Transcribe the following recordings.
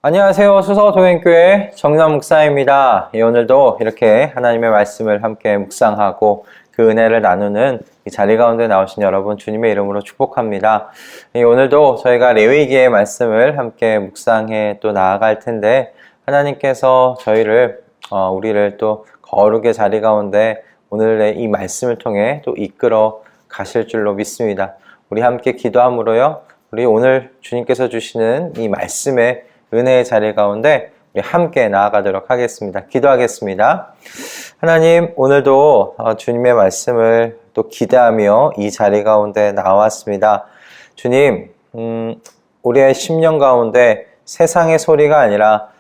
안녕하세요. 수서동행교회 정남 목사입니다. 오늘도 이렇게 하나님의 말씀을 함께 묵상하고 그 은혜를 나누는 이 자리 가운데 나오신 여러분 주님의 이름으로 축복합니다. 오늘도 저희가 레위기의 말씀을 함께 묵상해 또 나아갈 텐데 하나님께서 우리를 또 거룩의 자리 가운데 오늘의 이 말씀을 통해 또 이끌어 가실 줄로 믿습니다. 우리 함께 기도함으로요. 우리 오늘 주님께서 주시는 이 말씀의 은혜의 자리 가운데 우리 함께 나아가도록 하겠습니다. 기도하겠습니다. 하나님, 오늘도 주님의 말씀을 또 기대하며 이 자리 가운데 나왔습니다. 주님, 우리의 심령 가운데 세상의 소리가 아니라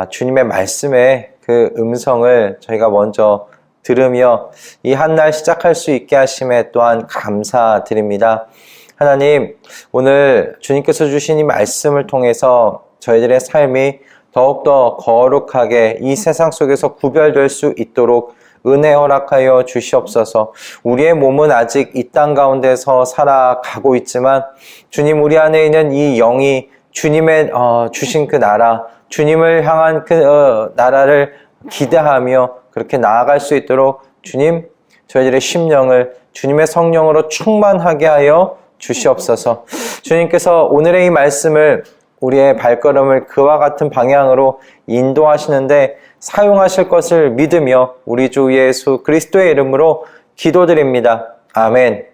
주님의 말씀의 그 음성을 저희가 먼저 들으며 이 한 날 시작할 수 있게 하심에 또한 감사드립니다. 하나님, 오늘 주님께서 주신 이 말씀을 통해서 저희들의 삶이 더욱더 거룩하게 이 세상 속에서 구별될 수 있도록 은혜 허락하여 주시옵소서. 우리의 몸은 아직 이 땅 가운데서 살아가고 있지만 주님, 우리 안에 있는 이 영이 주님의 주신 그 나라, 주님을 향한 그 나라를 기대하며 그렇게 나아갈 수 있도록 주님, 저희들의 심령을 주님의 성령으로 충만하게 하여 주시옵소서. 주님께서 오늘의 이 말씀을 우리의 발걸음을 그와 같은 방향으로 인도하시는데 사용하실 것을 믿으며 우리 주 예수 그리스도의 이름으로 기도드립니다. 아멘.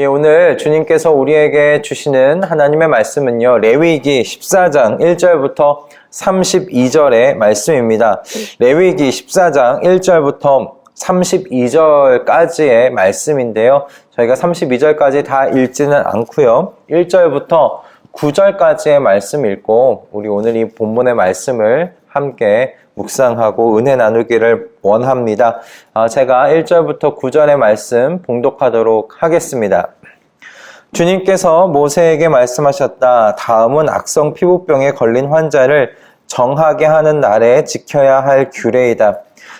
오늘 주님께서 우리에게 주시는 하나님의 말씀은요, 레위기 14장 1절부터 32절의 말씀입니다. 레위기 14장 1절부터 32절까지의 말씀인데요. 저희가 32절까지 다 읽지는 않고요. 1절부터 9절까지의 말씀 읽고 우리 오늘 이 본문의 말씀을 함께 묵상하고 은혜 나누기를 원합니다. 제가 1절부터 9절의 말씀 봉독하도록 하겠습니다. 주님께서 모세에게 말씀하셨다. 다음은 악성 피부병에 걸린 환자를 정하게 하는 날에 지켜야 할 규례이다.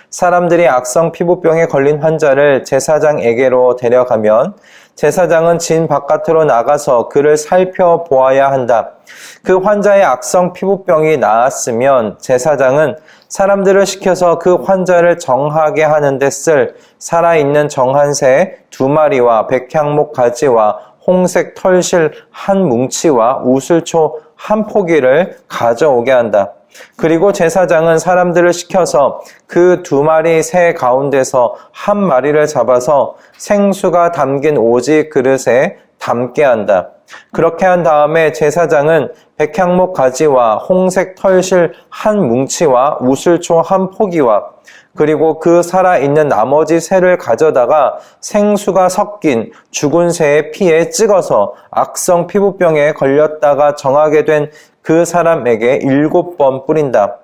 사람들이 악성 피부병에 걸린 환자를 제사장에게로 데려가면 제사장은 진 바깥으로 나가서 그를 살펴보아야 한다. 그 환자의 악성 피부병이 나았으면 제사장은 사람들을 시켜서 그 환자를 정하게 하는데 쓸 살아있는 정한 새 2마리와 백향목 가지와 홍색 털실 한 뭉치와 우슬초 한 포기를 가져오게 한다. 그리고 제사장은 사람들을 시켜서 그 2마리 새 가운데서 한 마리를 잡아서 생수가 담긴 오지 그릇에 담게 한다. 그렇게 한 다음에 제사장은 백향목 가지와 홍색 털실 한 뭉치와 우슬초 한 포기와 그리고 그 살아있는 나머지 새를 가져다가 생수가 섞인 죽은 새의 피에 찍어서 악성 피부병에 걸렸다가 정하게 된 그 사람에게 7번 뿌린다.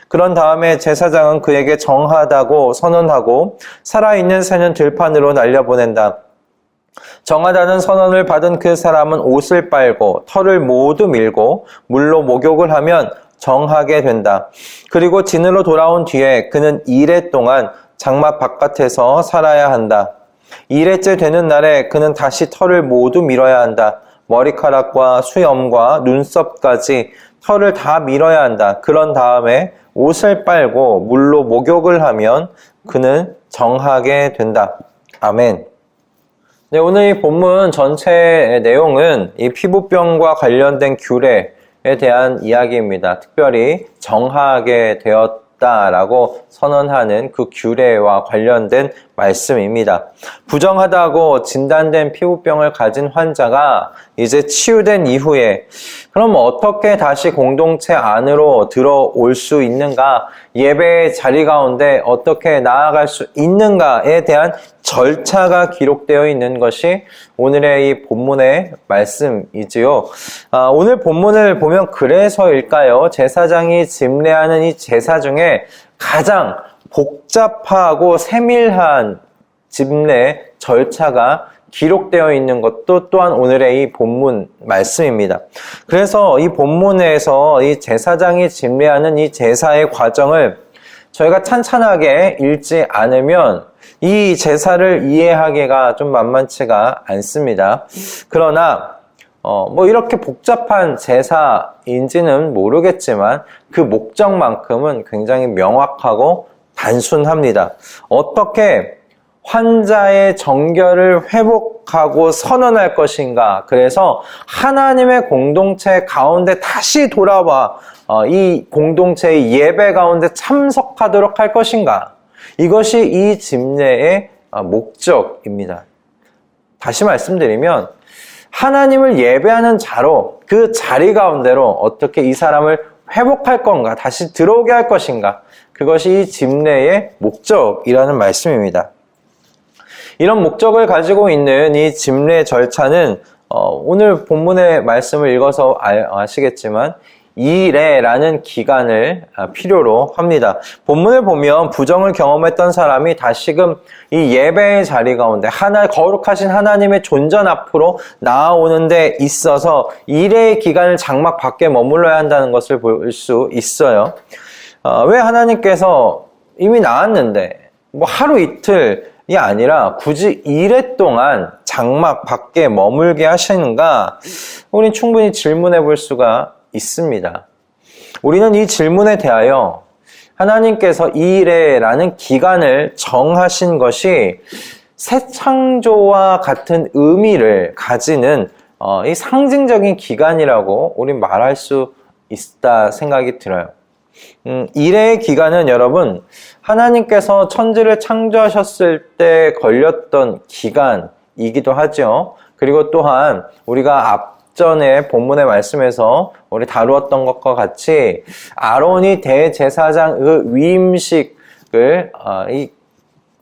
그런 다음에 제사장은 그에게 정하다고 선언하고 살아있는 새는 들판으로 날려보낸다. 정하다는 선언을 받은 그 사람은 옷을 빨고 털을 모두 밀고 물로 목욕을 하면 정하게 된다. 그리고 진으로 돌아온 뒤에 그는 2일 동안 장막 바깥에서 살아야 한다. 2일째 되는 날에 그는 다시 털을 모두 밀어야 한다. 머리카락과 수염과 눈썹까지 털을 다 밀어야 한다. 그런 다음에 옷을 빨고 물로 목욕을 하면 그는 정하게 된다. 아멘. 네, 오늘 이 본문 전체의 내용은 이 피부병과 관련된 규례에 대한 이야기입니다. 특별히 정하게 되었다라고 선언하는 그 규례와 관련된 말씀입니다. 부정하다고 진단된 피부병을 가진 환자가 이제 치유된 이후에 그럼 어떻게 다시 공동체 안으로 들어올 수 있는가? 예배의 자리 가운데 어떻게 나아갈 수 있는가에 대한 절차가 기록되어 있는 것이 오늘의 이 본문의 말씀이지요. 오늘 본문을 보면 그래서일까요? 제사장이 집례하는 이 제사 중에 가장 복잡하고 세밀한 집례 절차가 기록되어 있는 것도 또한 오늘의 이 본문 말씀입니다. 그래서 이 본문에서 이 제사장이 집례하는 이 제사의 과정을 저희가 찬찬하게 읽지 않으면 이 제사를 이해하기가 좀 만만치가 않습니다. 그러나 뭐 이렇게 복잡한 제사인지는 모르겠지만 그 목적만큼은 굉장히 명확하고 단순합니다. 어떻게 환자의 정결을 회복하고 선언할 것인가. 그래서 하나님의 공동체 가운데 다시 돌아와 이 공동체의 예배 가운데 참석하도록 할 것인가. 이것이 이 집례의 목적입니다. 다시 말씀드리면 하나님을 예배하는 자로 그 자리 가운데로 어떻게 이 사람을 회복할 건가, 다시 들어오게 할 것인가. 그것이 이 집례의 목적이라는 말씀입니다. 이런 목적을 가지고 있는 이 집례 절차는 오늘 본문의 말씀을 읽어서 아시겠지만 2일에라는 기간을 필요로 합니다. 본문을 보면 부정을 경험했던 사람이 다시금 이 예배의 자리 가운데 거룩하신 하나님의 존전 앞으로 나아오는 데 있어서 2일의 기간을 장막 밖에 머물러야 한다는 것을 볼 수 있어요. 왜 하나님께서 이미 나았는데 뭐 하루 이틀이 아니라 굳이 2일 동안 장막 밖에 머물게 하시는가? 우린 충분히 질문해 볼 수가 있습니다. 우리는 이 질문에 대하여 하나님께서 2일에라는 기간을 정하신 것이 새 창조와 같은 의미를 가지는 이 상징적인 기간이라고 우린 말할 수 있다 생각이 들어요. 2일의 기간은 여러분 하나님께서 천지를 창조하셨을 때 걸렸던 기간이기도 하죠. 그리고 또한 우리가 앞전에 본문의 말씀에서 우리 다루었던 것과 같이 아론이 대제사장 그 위임식을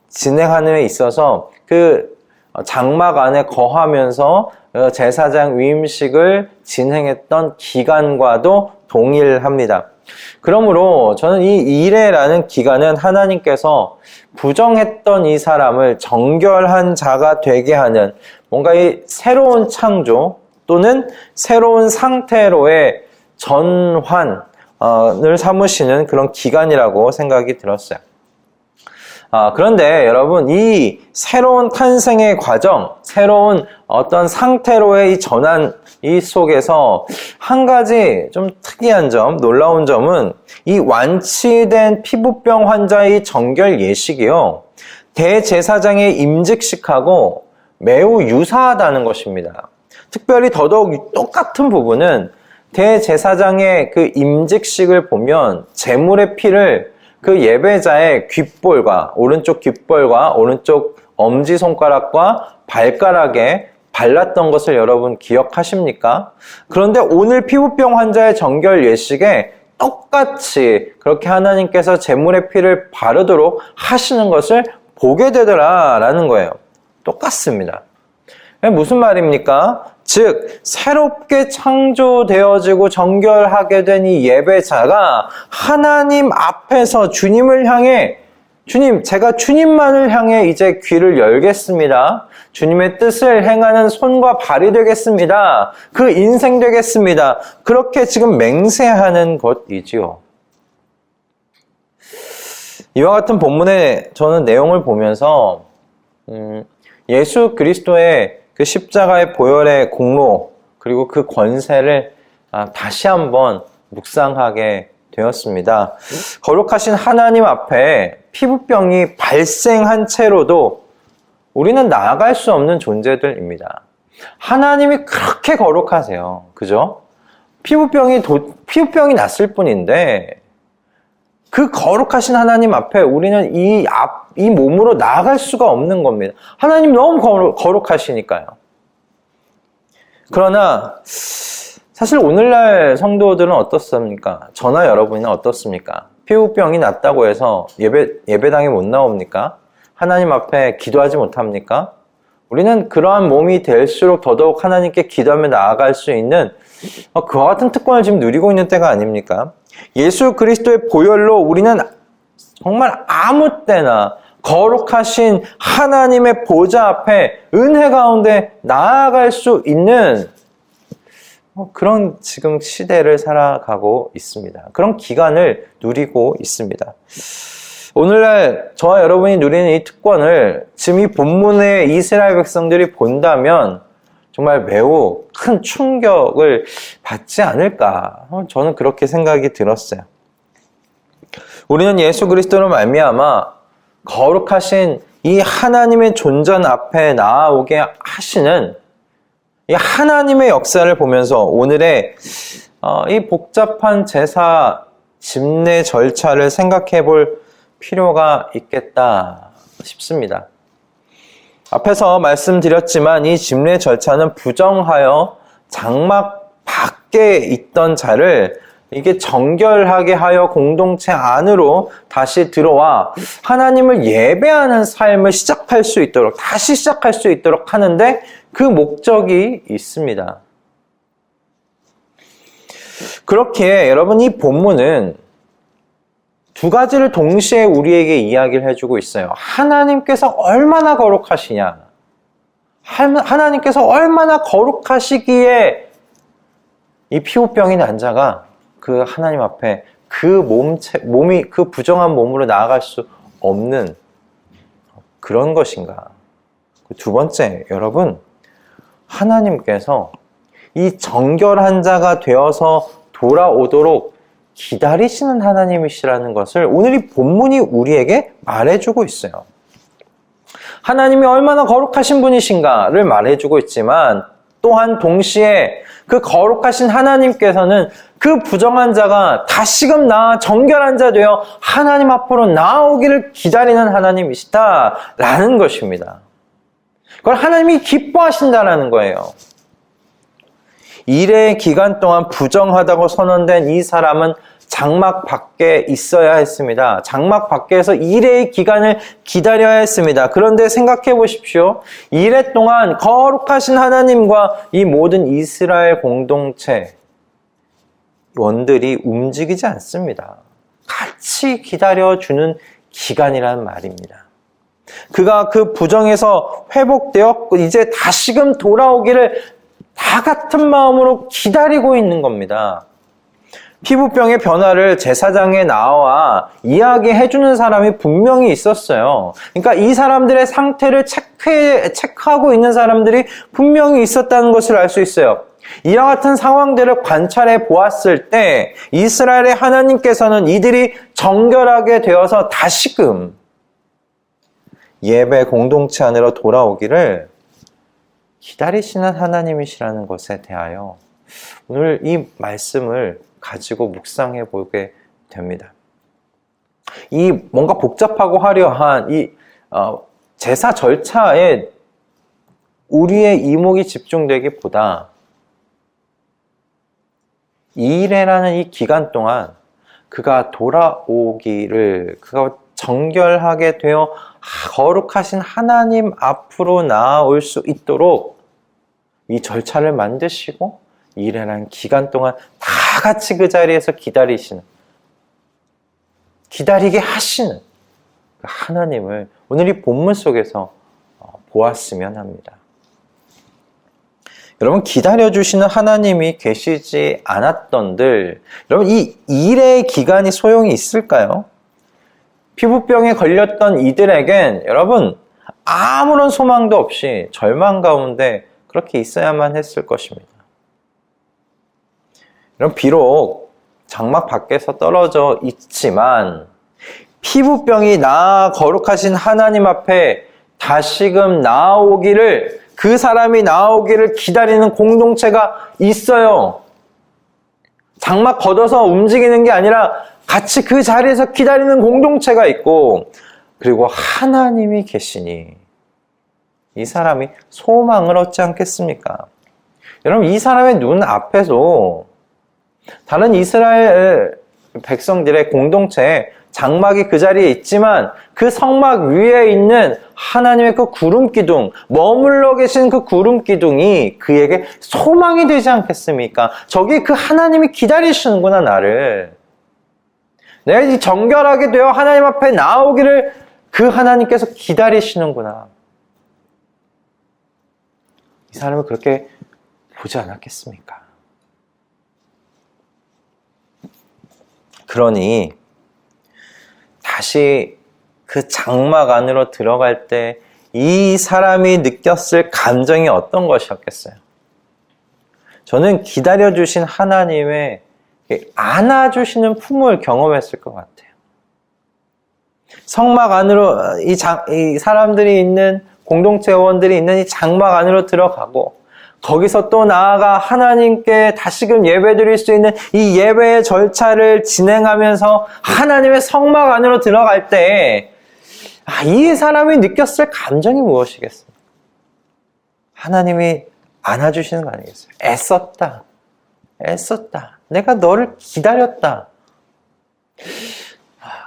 진행하는 데 있어서 그 장막 안에 거하면서 제사장 위임식을 진행했던 기간과도 동일합니다. 그러므로 저는 이 2일에라는 기간은 하나님께서 부정했던 이 사람을 정결한 자가 되게 하는 뭔가 이 새로운 창조 또는 새로운 상태로의 전환을 삼으시는 그런 기간이라고 생각이 들었어요. 그런데 여러분 이 새로운 탄생의 과정, 새로운 어떤 상태로의 이 전환 이 속에서 한 가지 좀 특이한 점, 놀라운 점은 이 완치된 피부병 환자의 정결 예식이요. 대제사장의 임직식하고 매우 유사하다는 것입니다. 특별히 더더욱 똑같은 부분은 대제사장의 그 임직식을 보면 제물의 피를 그 예배자의 귓볼과 오른쪽 귓볼과 오른쪽 엄지손가락과 발가락에 발랐던 것을 여러분 기억하십니까? 그런데 오늘 피부병 환자의 정결 예식에 똑같이 그렇게 하나님께서 제물의 피를 바르도록 하시는 것을 보게 되더라라는 거예요. 똑같습니다. 무슨 말입니까? 즉 새롭게 창조되어지고 정결하게 된 이 예배자가 하나님 앞에서 주님을 향해 주님, 제가 주님만을 향해 이제 귀를 열겠습니다. 주님의 뜻을 행하는 손과 발이 되겠습니다. 그 인생 되겠습니다. 그렇게 지금 맹세하는 것이지요. 이와 같은 본문의 저는 내용을 보면서 예수 그리스도의 그 십자가의 보혈의 공로 그리고 그 권세를 다시 한번 묵상하게 되었습니다. 거룩하신 하나님 앞에 피부병이 발생한 채로도 우리는 나아갈 수 없는 존재들입니다. 하나님이 그렇게 거룩하세요. 그죠? 피부병이 났을 뿐인데 그 거룩하신 하나님 앞에 우리는 이 몸으로 나아갈 수가 없는 겁니다. 하나님 너무 거룩하시니까요. 그러나 사실 오늘날 성도들은 어떻습니까? 저나 여러분은 어떻습니까? 피부병이 났다고 해서 예배당에 못 나옵니까? 하나님 앞에 기도하지 못합니까? 우리는 그러한 몸이 될수록 더더욱 하나님께 기도하며 나아갈 수 있는 그와 같은 특권을 지금 누리고 있는 때가 아닙니까? 예수 그리스도의 보혈로 우리는 정말 아무 때나 거룩하신 하나님의 보좌 앞에 은혜 가운데 나아갈 수 있는 그런 지금 시대를 살아가고 있습니다. 그런 기간을 누리고 있습니다. 오늘날 저와 여러분이 누리는 이 특권을 지금 이 본문의 이스라엘 백성들이 본다면 정말 매우 큰 충격을 받지 않을까, 저는 그렇게 생각이 들었어요. 우리는 예수 그리스도로 말미암아 거룩하신 이 하나님의 존전 앞에 나아오게 하시는 이 하나님의 역사를 보면서 오늘의 이 복잡한 제사 집례 절차를 생각해 볼 필요가 있겠다 싶습니다. 앞에서 말씀드렸지만 이 집례 절차는 부정하여 장막 밖에 있던 자를 이게 정결하게 하여 공동체 안으로 다시 들어와 하나님을 예배하는 삶을 시작할 수 있도록, 다시 시작할 수 있도록 하는데 그 목적이 있습니다. 그렇기에 여러분, 이 본문은 두 가지를 동시에 우리에게 이야기를 해주고 있어요. 하나님께서 얼마나 거룩하시냐, 하나님께서 얼마나 거룩하시기에 이 피부병이 난 자가 그 하나님 앞에 몸이 그 부정한 몸으로 나아갈 수 없는 그런 것인가. 두 번째, 여러분, 하나님께서 이 정결한 자가 되어서 돌아오도록 기다리시는 하나님이시라는 것을 오늘 이 본문이 우리에게 말해주고 있어요. 하나님이 얼마나 거룩하신 분이신가를 말해주고 있지만 또한 동시에 그 거룩하신 하나님께서는 그 부정한 자가 다시금 정결한 자 되어 하나님 앞으로 나아오기를 기다리는 하나님이시다라는 것입니다. 그걸 하나님이 기뻐하신다라는 거예요. 일의 기간 동안 부정하다고 선언된 이 사람은 장막 밖에 있어야 했습니다. 장막 밖에서 일의 기간을 기다려야 했습니다. 그런데 생각해 보십시오. 일의 동안 거룩하신 하나님과 이 모든 이스라엘 공동체 원들이 움직이지 않습니다. 같이 기다려주는 기간이라는 말입니다. 그가 그 부정에서 회복되어 이제 다시금 돌아오기를 다 같은 마음으로 기다리고 있는 겁니다. 피부병의 변화를 제사장에 나와 이야기해주는 사람이 분명히 있었어요. 그러니까 이 사람들의 상태를 체크하고 있는 사람들이 분명히 있었다는 것을 알 수 있어요. 이와 같은 상황들을 관찰해 보았을 때 이스라엘의 하나님께서는 이들이 정결하게 되어서 다시금 예배 공동체 안으로 돌아오기를 기다리시는 하나님이시라는 것에 대하여 오늘 이 말씀을 가지고 묵상해 보게 됩니다. 이 뭔가 복잡하고 화려한 이 제사 절차에 우리의 이목이 집중되기보다 이래라는 이 기간 동안 그가 돌아오기를, 그가 정결하게 되어 거룩하신 하나님 앞으로 나아올 수 있도록 이 절차를 만드시고 이래라는 기간 동안 다 같이 그 자리에서 기다리게 하시는 하나님을 오늘 이 본문 속에서 보았으면 합니다. 여러분, 기다려주시는 하나님이 계시지 않았던들, 여러분, 이 일의 기간이 소용이 있을까요? 피부병에 걸렸던 이들에겐 여러분, 아무런 소망도 없이 절망 가운데 그렇게 있어야만 했을 것입니다. 여러분, 비록 장막 밖에서 떨어져 있지만 피부병이 거룩하신 하나님 앞에 다시금 나아오기를, 그 사람이 나오기를 기다리는 공동체가 있어요. 장막 걷어서 움직이는 게 아니라 같이 그 자리에서 기다리는 공동체가 있고, 그리고 하나님이 계시니 이 사람이 소망을 얻지 않겠습니까? 여러분, 이 사람의 눈 앞에서 다른 이스라엘 백성들의 공동체에 장막이 그 자리에 있지만 그 성막 위에 있는 하나님의 그 구름 기둥, 머물러 계신 그 구름 기둥이 그에게 소망이 되지 않겠습니까? 저기 그 하나님이 기다리시는구나, 나를. 내가 이 정결하게 되어 하나님 앞에 나오기를 그 하나님께서 기다리시는구나. 이 사람은 그렇게 보지 않았겠습니까? 그러니 다시 그 장막 안으로 들어갈 때 이 사람이 느꼈을 감정이 어떤 것이었겠어요? 저는 기다려주신 하나님의 안아주시는 품을 경험했을 것 같아요. 성막 안으로 이 사람들이 있는 공동체 회원들이 있는 이 장막 안으로 들어가고 거기서 또 나아가 하나님께 다시금 예배드릴 수 있는 이 예배의 절차를 진행하면서 하나님의 성막 안으로 들어갈 때 이 사람이 느꼈을 감정이 무엇이겠습니까? 하나님이 안아주시는 거 아니겠어요? 애썼다. 내가 너를 기다렸다.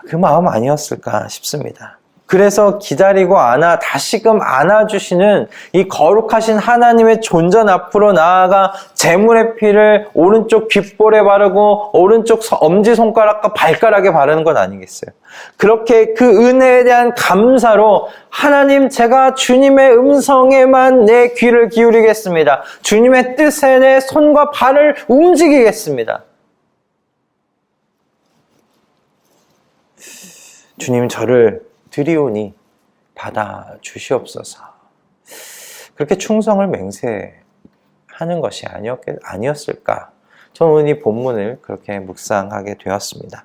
그 마음 아니었을까 싶습니다. 그래서 기다리고 다시금 안아주시는 이 거룩하신 하나님의 존전 앞으로 나아가 제물의 피를 오른쪽 귓볼에 바르고 오른쪽 엄지손가락과 발가락에 바르는 건 아니겠어요? 그렇게 그 은혜에 대한 감사로 하나님, 제가 주님의 음성에만 내 귀를 기울이겠습니다. 주님의 뜻에 내 손과 발을 움직이겠습니다. 주님, 저를 드리오니 받아 주시옵소서. 그렇게 충성을 맹세하는 것이 아니었을까? 저는 이 본문을 그렇게 묵상하게 되었습니다.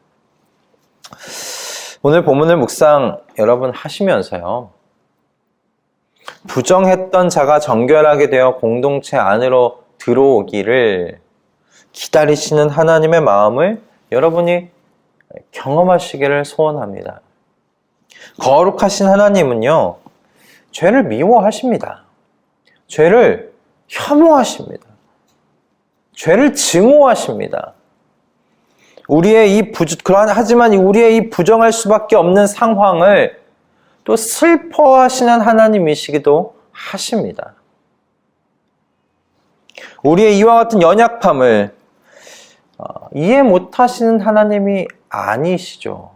오늘 본문을 묵상 여러분 하시면서요, 부정했던 자가 정결하게 되어 공동체 안으로 들어오기를 기다리시는 하나님의 마음을 여러분이 경험하시기를 소원합니다. 거룩하신 하나님은요, 죄를 미워하십니다. 죄를 혐오하십니다. 죄를 증오하십니다. 하지만 우리의 이 부정할 수밖에 없는 상황을 또 슬퍼하시는 하나님이시기도 하십니다. 우리의 이와 같은 연약함을 이해 못하시는 하나님이 아니시죠.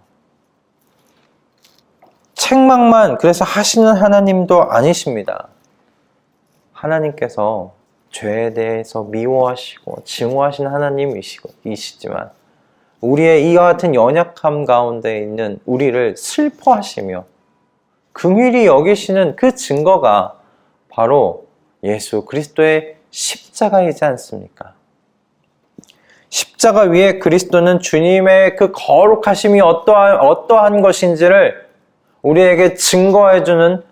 책망만 그래서 하시는 하나님도 아니십니다. 하나님께서 죄에 대해서 미워하시고 증오하시는 하나님이시지만 우리의 이와 같은 연약함 가운데 있는 우리를 슬퍼하시며 긍휼히 여기시는 그 증거가 바로 예수 그리스도의 십자가이지 않습니까? 십자가 위에 그리스도는 주님의 그 거룩하심이 어떠한 것인지를 우리에게 증거해주는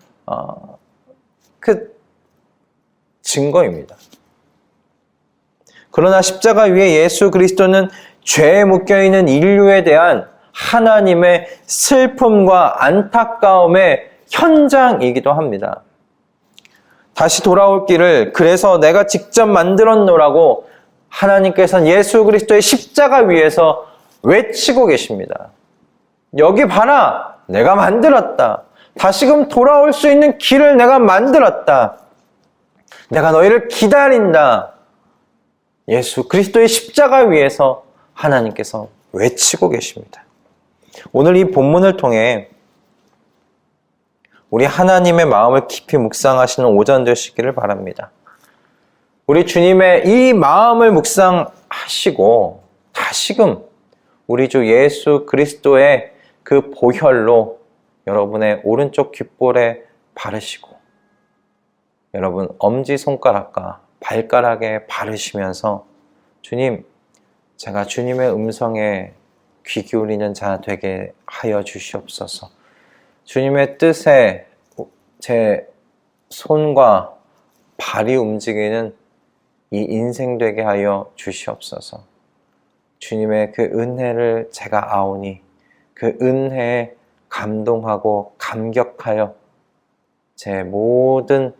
그 증거입니다. 그러나 십자가 위에 예수 그리스도는 죄에 묶여있는 인류에 대한 하나님의 슬픔과 안타까움의 현장이기도 합니다. 다시 돌아올 길을 그래서 내가 직접 만들었노라고 하나님께서는 예수 그리스도의 십자가 위에서 외치고 계십니다. 여기 봐라! 내가 만들었다. 다시금 돌아올 수 있는 길을 내가 만들었다. 내가 너희를 기다린다. 예수 그리스도의 십자가 위에서 하나님께서 외치고 계십니다. 오늘 이 본문을 통해 우리 하나님의 마음을 깊이 묵상하시는 오전 되시기를 바랍니다. 우리 주님의 이 마음을 묵상하시고 다시금 우리 주 예수 그리스도의 그 보혈로 여러분의 오른쪽 귓볼에 바르시고 여러분 엄지손가락과 발가락에 바르시면서 주님, 제가 주님의 음성에 귀 기울이는 자 되게 하여 주시옵소서. 주님의 뜻에 제 손과 발이 움직이는 이 인생 되게 하여 주시옵소서. 주님의 그 은혜를 제가 아오니 그 은혜에 감동하고 감격하여 제 모든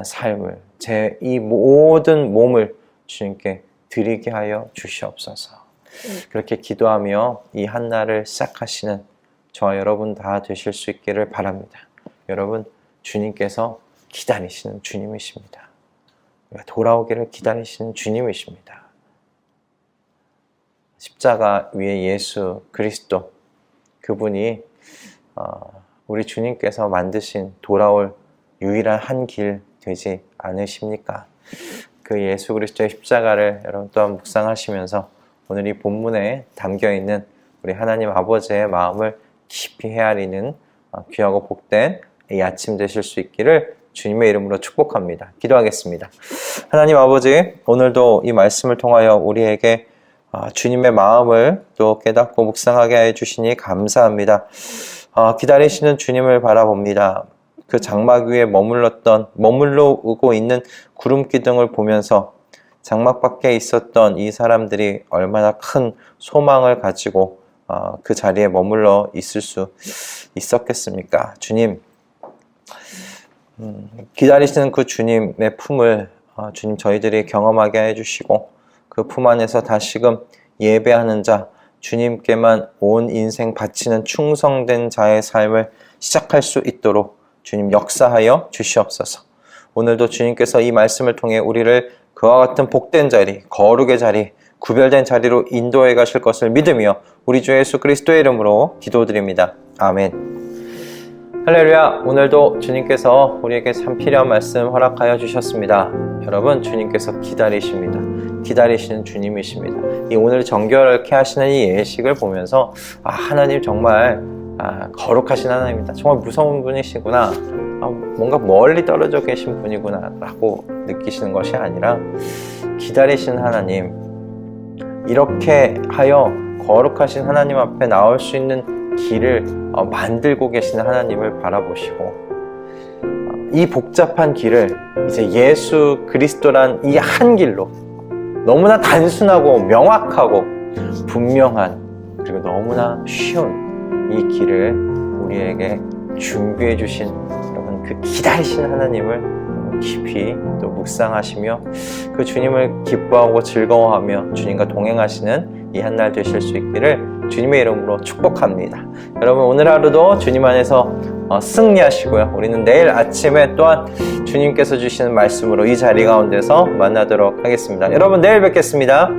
삶을, 제 이 모든 몸을 주님께 드리게 하여 주시옵소서. 그렇게 기도하며 이 한날을 시작하시는 저와 여러분 다 되실 수 있기를 바랍니다. 여러분, 주님께서 기다리시는 주님이십니다. 돌아오기를 기다리시는 주님이십니다. 십자가 위에 예수 그리스도, 그분이 우리 주님께서 만드신 돌아올 유일한 한 길 되지 않으십니까? 그 예수 그리스도의 십자가를 여러분 또한 묵상하시면서 오늘 이 본문에 담겨있는 우리 하나님 아버지의 마음을 깊이 헤아리는 귀하고 복된 이 아침 되실 수 있기를 주님의 이름으로 축복합니다. 기도하겠습니다. 하나님 아버지, 오늘도 이 말씀을 통하여 우리에게 주님의 마음을 또 깨닫고 묵상하게 해주시니 감사합니다. 기다리시는 주님을 바라봅니다. 그 장막 위에 머물러오고 있는 구름 기둥을 보면서 장막 밖에 있었던 이 사람들이 얼마나 큰 소망을 가지고 그 자리에 머물러 있을 수 있었겠습니까? 주님, 기다리시는 그 주님의 품을 주님 저희들이 경험하게 해주시고 그 품 안에서 다시금 예배하는 자, 주님께만 온 인생 바치는 충성된 자의 삶을 시작할 수 있도록 주님 역사하여 주시옵소서. 오늘도 주님께서 이 말씀을 통해 우리를 그와 같은 복된 자리, 거룩의 자리, 구별된 자리로 인도해 가실 것을 믿으며 우리 주 예수 그리스도의 이름으로 기도드립니다. 아멘. 할렐루야. 오늘도 주님께서 우리에게 참 필요한 말씀 허락하여 주셨습니다. 여러분, 주님께서 기다리십니다. 기다리시는 주님이십니다. 이 오늘 정결케 하시는 이 예식을 보면서 하나님 정말 거룩하신 하나님이다. 정말 무서운 분이시구나. 뭔가 멀리 떨어져 계신 분이구나 라고 느끼시는 것이 아니라 기다리시는 하나님, 이렇게 하여 거룩하신 하나님 앞에 나올 수 있는 길을 만들고 계시는 하나님을 바라보시고 이 복잡한 길을 이제 예수 그리스도란 이 한 길로 너무나 단순하고 명확하고 분명한 그리고 너무나 쉬운 이 길을 우리에게 준비해 주신 여러분 그 기다리시는 하나님을 깊이 또 묵상하시며 그 주님을 기뻐하고 즐거워하며 주님과 동행하시는 이 한 날 되실 수 있기를 주님의 이름으로 축복합니다. 여러분, 오늘 하루도 주님 안에서 승리하시고요. 우리는 내일 아침에 또한 주님께서 주시는 말씀으로 이 자리 가운데서 만나도록 하겠습니다. 여러분, 내일 뵙겠습니다.